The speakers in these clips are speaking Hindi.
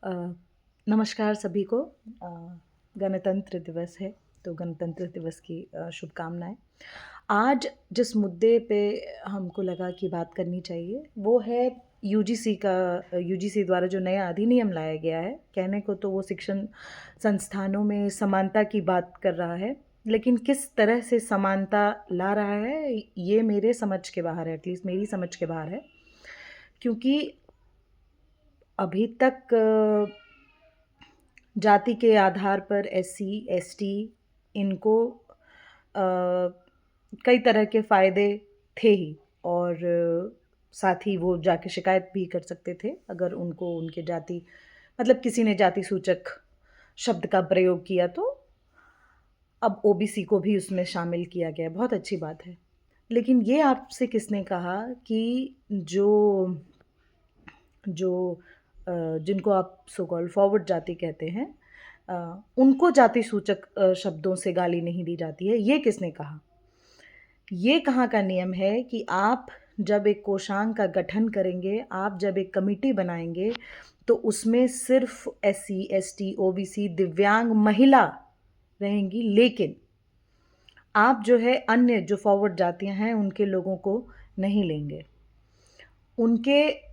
अ, नमस्कार सभी को। गणतंत्र दिवस है तो गणतंत्र दिवस की शुभकामनाएं। आज जिस मुद्दे पे हमको लगा कि बात करनी चाहिए वो है यूजीसी द्वारा जो नया अधिनियम लाया गया है। कहने को तो वो शिक्षण संस्थानों में समानता की बात कर रहा है, लेकिन किस तरह से समानता ला रहा है ये मेरे समझ के बाहर है, एटलीस्ट मेरी समझ के बाहर है। क्योंकि अभी तक जाति के आधार पर एससी, एसटी इनको कई तरह के फ़ायदे थे ही, और साथ ही वो जाके शिकायत भी कर सकते थे अगर उनको उनके जाति मतलब किसी ने जाति सूचक शब्द का प्रयोग किया। तो अब ओबीसी को भी उसमें शामिल किया गया, बहुत अच्छी बात है। लेकिन ये आपसे किसने कहा कि जो जो जिनको आप सो कॉल्ड फॉरवर्ड जाति कहते हैं, उनको जाति सूचक शब्दों से गाली नहीं दी जाती है? ये किसने कहा? ये कहाँ का नियम है कि आप जब एक कोषांग का गठन करेंगे, आप जब एक कमिटी बनाएंगे, तो उसमें सिर्फ एससी, एसटी, ओबीसी, दिव्यांग, महिला रहेंगी, लेकिन आप जो है अन्य जो फॉरवर्ड जातियां हैं उनके लोगों को नहीं लेंगे। उनके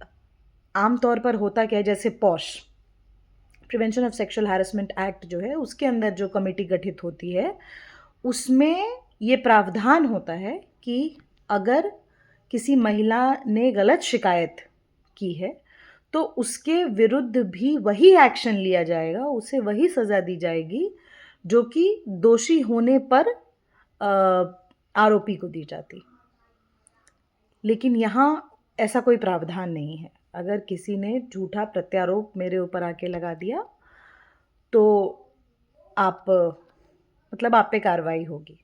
आम तौर पर होता क्या है, जैसे posh prevention of sexual harassment act जो है उसके अंदर जो कमेटी गठित होती है उसमें ये प्रावधान होता है कि अगर किसी महिला ने गलत शिकायत की है तो उसके विरुद्ध भी वही एक्शन लिया जाएगा, उसे वही सज़ा दी जाएगी जो कि दोषी होने पर आरोपी को दी जाती। लेकिन यहाँ ऐसा कोई प्रावधान नहीं है। अगर किसी ने झूठा प्रत्यारोप मेरे ऊपर आके लगा दिया तो आप मतलब आप पे कार्रवाई होगी।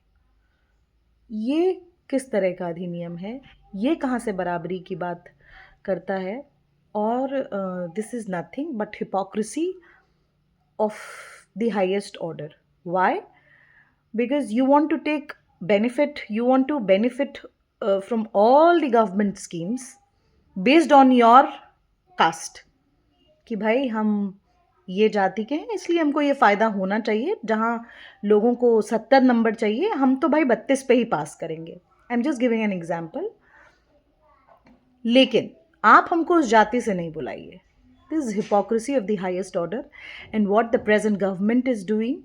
ये किस तरह का अधिनियम है? ये कहाँ से बराबरी की बात करता है? और this is nothing but hypocrisy of the highest order. Why? Because you want to benefit from all the government schemes based on your caste. कि भाई हम ये जाति के हैं इसलिए हमको ये फ़ायदा होना चाहिए, जहाँ लोगों को 70 नंबर चाहिए हम तो भाई 32 पे ही पास करेंगे। I am just giving an example. लेकिन आप हमको उस जाति से नहीं बुलाइए। This is hypocrisy of the highest order, and what the present government is doing,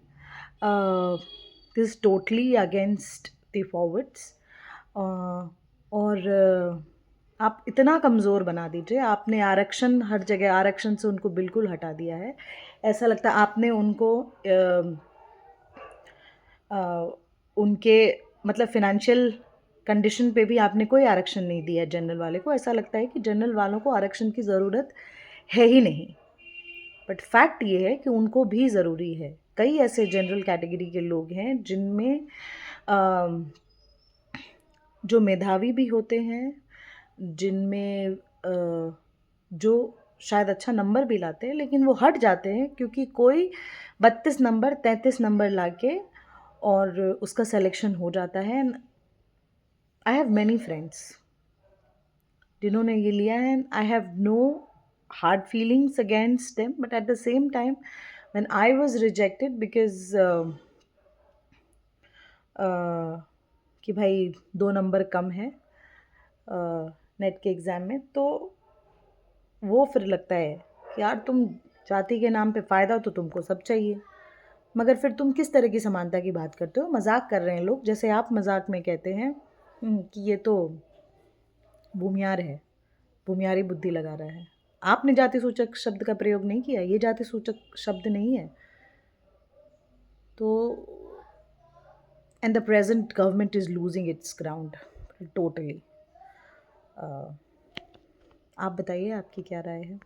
this is totally against the forwards. और आप इतना कमज़ोर बना दीजिए। आपने आरक्षण, हर जगह आरक्षण से उनको बिल्कुल हटा दिया है। ऐसा लगता है आपने उनको उनके मतलब फिनेंशियल कंडीशन पे भी आपने कोई आरक्षण नहीं दिया जनरल वाले को। ऐसा लगता है कि जनरल वालों को आरक्षण की ज़रूरत है ही नहीं, बट फैक्ट ये है कि उनको भी ज़रूरी है। कई ऐसे जनरल कैटेगरी के लोग हैं जिनमें जो मेधावी भी होते हैं, जिनमें जो शायद अच्छा नंबर भी लाते हैं, लेकिन वो हट जाते हैं क्योंकि कोई 32 नंबर 33 नंबर लाके और उसका सिलेक्शन हो जाता है। आई हैव मैनी फ्रेंड्स जिन्होंने ये लिया है। I have no hard feelings against them, but at the same time when I was rejected because कि भाई 2 नंबर कम है नेट के एग्ज़ाम में, तो वो फिर लगता है कि यार तुम जाति के नाम पे फ़ायदा तो तुमको सब चाहिए, मगर फिर तुम किस तरह की समानता की बात करते हो? मजाक कर रहे हैं लोग, जैसे आप मजाक में कहते हैं कि ये तो भूमियार है, भूमियारी बुद्धि लगा रहा है। आपने जाति सूचक शब्द का प्रयोग नहीं किया, ये जाति सूचक शब्द नहीं है। तो and the present government is losing its ground totally. आप बताइए आपकी क्या राय है?